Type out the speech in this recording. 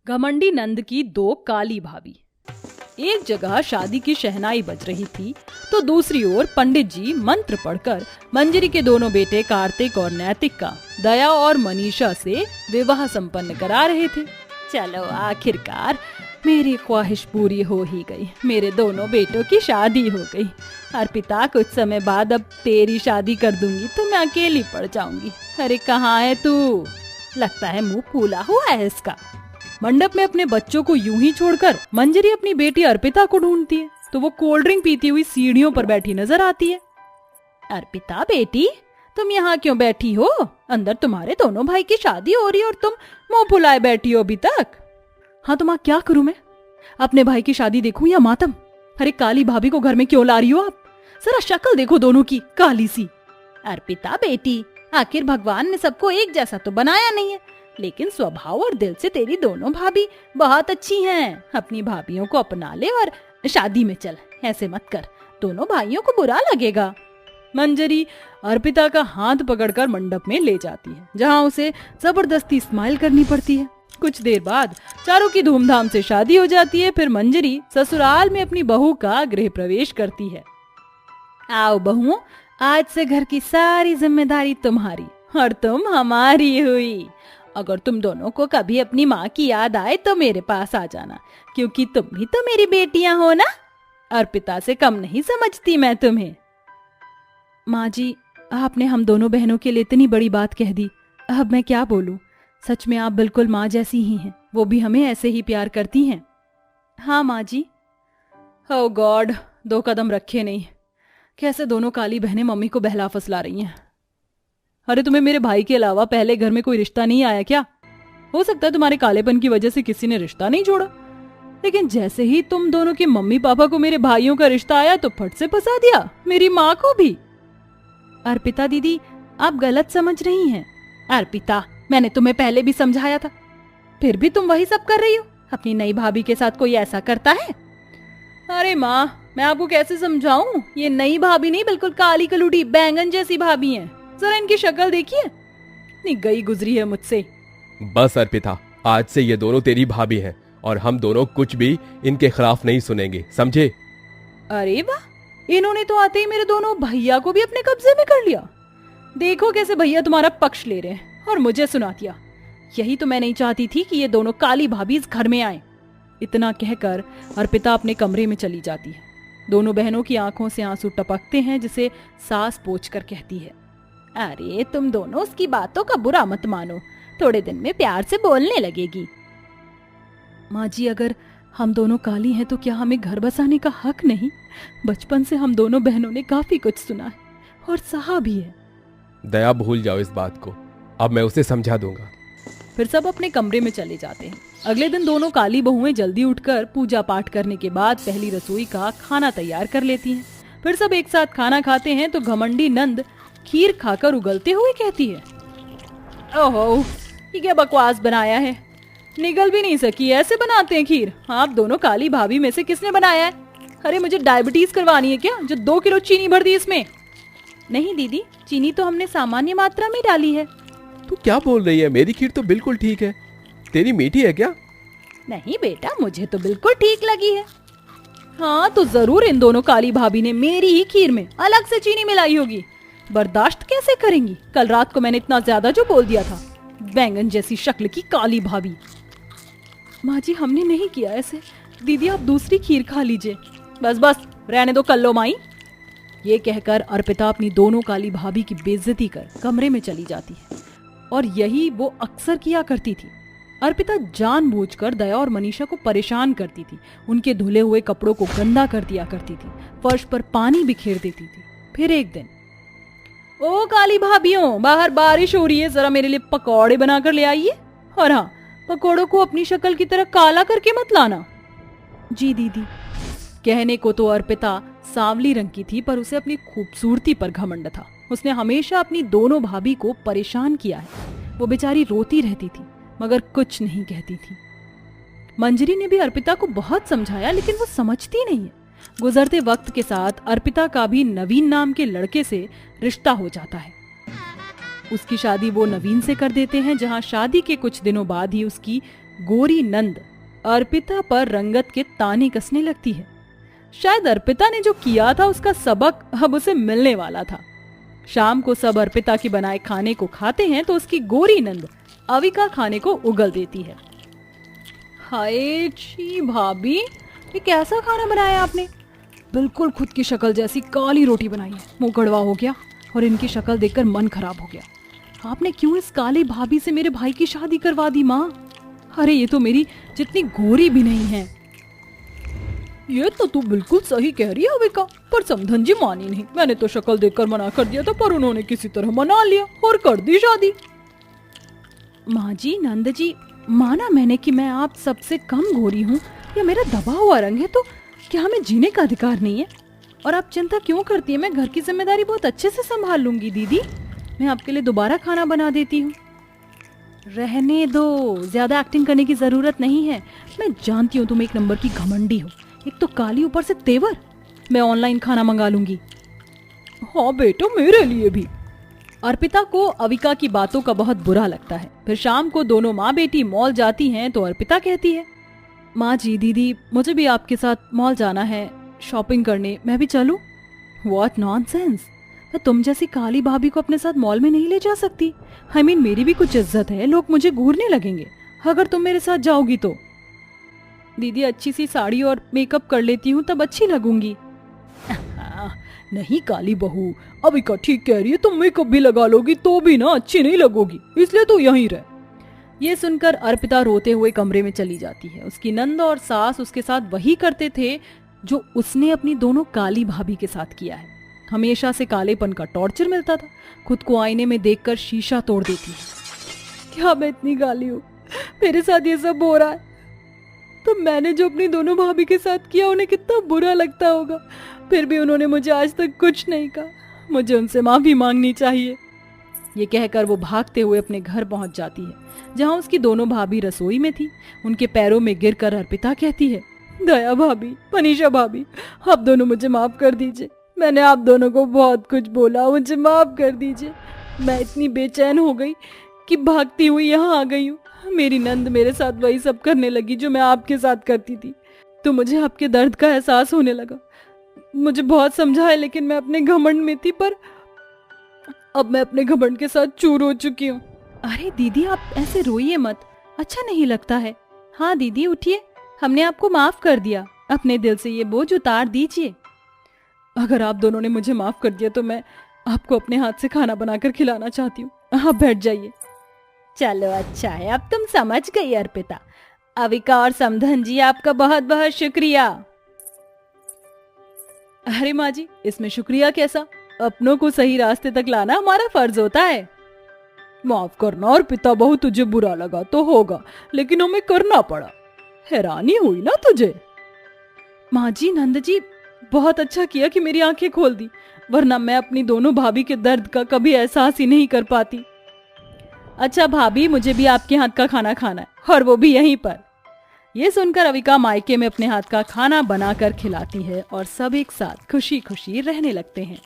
घमंडी नंद की दो काली भाभी। एक जगह शादी की शहनाई बज रही थी तो दूसरी ओर पंडित जी मंत्र पढ़कर मंजरी के दोनों बेटे कार्तिक और नैतिक का दया और मनीषा से विवाह संपन्न करा रहे थे। चलो आखिरकार मेरी ख्वाहिश पूरी हो ही गई, मेरे दोनों बेटों की शादी हो गई। अर्पिता, कुछ समय बाद अब तेरी शादी कर दूंगी तो मैं अकेली पड़ जाऊंगी। अरे कहाँ है तू? लगता है मुंह फूला हुआ है इसका। मंडप में अपने बच्चों को यूं ही छोड़कर मंजरी अपनी बेटी अर्पिता को ढूंढती है तो वो कोल्ड ड्रिंक पीती हुई सीढ़ियों पर बैठी नजर आती है। अर्पिता बेटी, तुम यहाँ क्यों बैठी हो? अंदर तुम्हारे दोनों भाई की शादी हो रही है और तुम मुंह फुलाए बैठी हो अभी तक। हाँ तो माँ क्या करूं मैं? अपने भाई की शादी देखूं या मातम? अरे काली भाभी को घर में क्यों ला रही हो आप? जरा शक्ल देखो दोनों की, काली सी। अर्पिता बेटी, आखिर भगवान ने सबको एक जैसा तो बनाया नहीं है, लेकिन स्वभाव और दिल से तेरी दोनों भाभी बहुत अच्छी हैं। अपनी भाभियों को अपना ले और शादी में चल। ऐसे मत कर, दोनों भाइयों को बुरा लगेगा। मंजरी अर्पिता का हाथ पकड़कर मंडप में ले जाती है, जहां उसे जबरदस्ती स्माइल करनी पड़ती है। कुछ देर बाद चारों की धूमधाम से शादी हो जाती है। फिर मंजरी ससुराल में अपनी बहू का गृह प्रवेश करती है। आओ बहुओं, आज से घर की सारी जिम्मेदारी तुम्हारी और तुम हमारी हुई। अगर तुम दोनों को कभी अपनी माँ की याद आए तो मेरे पास आ जाना, क्योंकि तुम भी तो मेरी बेटियां हो ना। अर्पिता से कम नहीं समझती मैं तुम्हें। माँ जी, आपने हम दोनों बहनों के लिए इतनी बड़ी बात कह दी, अब मैं क्या बोलूं? सच में आप बिल्कुल माँ जैसी ही हैं, वो भी हमें ऐसे ही प्यार करती हैं। हाँ माँ जी। ओह गॉड, 2 कदम रखे नहीं, कैसे दोनों काली बहनें मम्मी को बहला फुसला रही हैं। अरे तुम्हें मेरे भाई के अलावा पहले घर में कोई रिश्ता नहीं आया क्या? हो सकता है तुम्हारे कालेपन की वजह से किसी ने रिश्ता नहीं जोड़ा, लेकिन जैसे ही तुम दोनों के मम्मी पापा को मेरे भाइयों का रिश्ता आया तो फट से फंसा दिया मेरी माँ को भी। अर्पिता दीदी, आप गलत समझ रही हैं। अर्पिता, मैंने तुम्हें पहले भी समझाया था, फिर भी तुम वही सब कर रही हो। अपनी नई भाभी के साथ कोई ऐसा करता है? अरे माँ, मैं आपको कैसे समझाऊं? ये नई भाभी नहीं, बिल्कुल काली कलूटी बैंगन जैसी भाभी हैं। जरा इनकी शक्ल देखिए, इतनी गई गुजरी है मुझसे। बस अर्पिता, आज से ये दोनों तेरी भाभी हैं और हम दोनों कुछ भी इनके खिलाफ नहीं सुनेंगे, समझे? अरे वाह, इन्होंने तो आते ही मेरे दोनों भैया को भी अपने कब्जे में कर लिया। देखो कैसे भैया तुम्हारा पक्ष ले रहे हैं और मुझे सुना दिया। यही तो मैं नहीं चाहती थी कि ये दोनों काली भाभी इस घर में आए। इतना कहकर अर्पिता अपने कमरे में चली जाती है। दोनों बहनों की आंखों से आंसू टपकते हैं, जिसे सास पोंछकर कहती है, अरे तुम दोनों उसकी बातों का बुरा मत मानो, थोड़े दिन में प्यार से बोलने लगेगी। माँ जी, अगर हम दोनों काली हैं तो क्या हमें घर बसाने का हक नहीं? बचपन से हम दोनों बहनों ने काफी कुछ सुना है और सहा भी है। दया, भूल जाओ इस बात को, अब मैं उसे समझा दूंगा। फिर सब अपने कमरे में चले जाते हैं। अगले दिन दोनों काली बहुएं जल्दी उठकर पूजा पाठ करने के बाद पहली रसोई का खाना तैयार कर लेती हैं। फिर सब एक साथ खाना खाते हैं तो घमंडी नंद खीर खाकर उगलते हुए कहती है, ओहो, ये क्या बकवास बनाया है, निगल भी नहीं सकी, ऐसे बनाते हैं खीर? आप दोनों काली भाभी में से किसने बनाया है? अरे मुझे डायबिटीज करवानी है क्या, जो 2 किलो चीनी भर दी इसमें? नहीं दीदी, चीनी तो हमने सामान्य मात्रा में डाली है। तू क्या बोल रही है? मेरी खीर तो बिल्कुल ठीक है, तेरी मीठी है क्या? नहीं बेटा, मुझे तो बिल्कुल ठीक लगी है। हाँ तो जरूर इन दोनों काली भाभी ने मेरी ही खीर में अलग से चीनी मिलाई होगी। बर्दाश्त कैसे करेंगी? कल रात को मैंने इतना ज्यादा जो बोल दिया था। बैंगन जैसी शक्ल की काली भाभी। माँ जी, हमने नहीं किया ऐसे। दीदी, आप दूसरी खीर खा लीजिए। बस बस, रहने दो, कल्लो माई। ये कहकर अर्पिता अपनी दोनों काली भाभी की बेइज्जती कर कमरे में चली जाती है, और यही वो अक्सर किया करती थी। अर्पिता जानबूझकर दया और मनीषा को परेशान करती थी, उनके धुले हुए कपड़ों को गंदा कर दिया करती थी, फर्श पर पानी बिखेर देती थी। फिर एक दिन, ओ काली भाभियों, बाहर बारिश हो रही है, जरा मेरे लिए पकौड़े बनाकर ले आइए। और हाँ, पकौड़ों को अपनी शक्ल की तरह काला करके मत लाना। जी दीदी। कहने को तो अर्पिता सांवली रंग की थी, पर उसे अपनी खूबसूरती पर घमंड था। उसने हमेशा अपनी दोनों भाभी को परेशान किया है। वो बेचारी रोती रहती थी मगर कुछ नहीं कहती थी। मंजरी ने भी अर्पिता को बहुत समझाया, लेकिन वो समझती नहीं है। गुजरते वक्त के साथ अर्पिता का भी नवीन नाम के लड़के से रिश्ता हो जाता है। उसकी शादी वो नवीन से कर देते हैं, जहां शादी के कुछ दिनों बाद ही उसकी गोरी नंद अर्पिता पर रंगत के ताने कसने लगती है। शायद अर्पिता ने जो किया था उसका सबक अब उसे मिलने वाला था। शाम को सब अर्पिता की बनाए खाने को खाते हैं तो उसकी गोरी नंद अविका खाने को उगल देती है। हाय छी भाभी, ये कैसा खाना बनाया आपने? बिल्कुल खुद की शक्ल जैसी काली रोटी बनाई है। मुंह कड़वा हो गया और इनकी शक्ल देखकर मन खराब हो गया। आपने क्यों इस काली भाभी से मेरे भाई की शादी करवा दी माँ? अरे ये तो मेरी जितनी गोरी भी नहीं है। ये तो तू बिल्कुल सही कह रही है अविका, पर समधन जी मानी नहीं। मैंने तो शक्ल देखकर मना कर दिया था, पर उन्होंने किसी तरह मना लिया और कर दी शादी। माँ जी, नंद जी, माना मैंने कि मैं आप सबसे कम गोरी हूँ या मेरा दबा हुआ रंग है, तो क्या हमें जीने का अधिकार नहीं है? और आप चिंता क्यों करती है? मैं घर की जिम्मेदारी बहुत अच्छे से संभाल लूंगी दीदी। मैं आपके लिए दोबारा खाना बना देती हूँ। रहने दो, ज्यादा एक्टिंग करने की जरूरत नहीं है। मैं जानती हूँ तुम एक नंबर की घमंडी हो, एक तो काली ऊपर से तेवर। मैं ऑनलाइन खाना मंगा लूंगी। हाँ बेटा, मेरे लिए भी। अर्पिता को अविका की बातों का बहुत बुरा लगता है। फिर शाम को दोनों माँ बेटी मॉल जाती हैं तो अर्पिता कहती है, माँ जी दीदी, मुझे भी आपके साथ मॉल जाना है शॉपिंग करने, मैं भी चलूं? व्हाट नॉनसेंस, मैं तुम जैसी काली भाभी को अपने साथ मॉल में नहीं ले जा सकती। आई मीन मेरी भी कुछ इज्जत है, लोग मुझे घूरने लगेंगे अगर तुम मेरे साथ जाओगी तो। दीदी अच्छी सी साड़ी और मेकअप कर लेती हूँ, तब अच्छी लगूंगी। नहीं काली बहू, अविका ठीक कह रही है, तुम मेकअप भी लगा लोगी तो भी ना अच्छी नहीं लगोगी, इसलिए तो यहीं रह। ये सुनकर अर्पिता रोते हुए कमरे में चली जाती है। उसकी नंद और सास उसके साथ वही करते थे जो उसने अपनी दोनों काली भाभी के साथ किया है। हमेशा से कालेपन का टॉर्चर मिलता था। खुद को आईने में देखकर शीशा तोड़ देती है। क्या मैं इतनी काली हूँ? मेरे साथ ये सब हो रहा है तो मैंने जो अपनी दोनों भाभी के साथ किया उन्हें कितना बुरा लगता होगा। फिर भी उन्होंने मुझे आज तक कुछ नहीं कहा। मुझे उनसे माफी मांगनी चाहिए। ये कहकर वो भागते हुए अपने घर पहुंच जाती है, जहां उसकी दोनों भाभी रसोई में थी। उनके पैरों में गिरकर अर्पिता कहती है, दया भाभी, मनीषा भाभी, आप दोनों मुझे माफ कर दीजिए। मैंने आप दोनों को बहुत कुछ बोला, मुझे माफ कर दीजिए। मैं इतनी बेचैन हो गई कि भागती हुई यहाँ आ गई हूँ। मेरी नंद मेरे साथ वही सब करने लगी जो मैं आपके साथ करती थी, तो मुझे आपके दर्द का एहसास होने लगा। मुझे बहुत समझाया लेकिन मैं अपने घमंड में थी, पर अब मैं अपने घमंड के साथ चूर हो चुकी हूँ। अरे दीदी, आप ऐसे रोइए मत, अच्छा नहीं लगता है। हाँ दीदी उठिए, हमने आपको माफ कर दिया। अपने दिल से ये बोझ उतार दीजिए। अगर आप दोनों ने मुझे माफ कर दिया तो मैं आपको अपने हाथ से खाना बनाकर खिलाना चाहती हूँ। आप बैठ जाइए। चलो अच्छा है, अब तुम समझ गई अर्पिता। अविका और समधन जी, आपका बहुत बहुत शुक्रिया। अरे माँ जी, इसमें शुक्रिया कैसा? अपनों को सही रास्ते तक लाना हमारा फर्ज होता है। माफ करना अर्पिता बहू, तुझे बुरा लगा तो होगा, लेकिन हमें करना पड़ा। हैरानी हुई ना तुझे? माँ जी, नंद जी, बहुत अच्छा किया कि मेरी आंखें खोल दी, वरना मैं अपनी दोनों भाभी के दर्द का कभी एहसास ही नहीं कर पाती। अच्छा भाभी, मुझे भी आपके हाथ का खाना खाना है, और वो भी यहीं पर। ये सुनकर अविका मायके में अपने हाथ का खाना बनाकर खिलाती है और सब एक साथ खुशी खुशी रहने लगते हैं।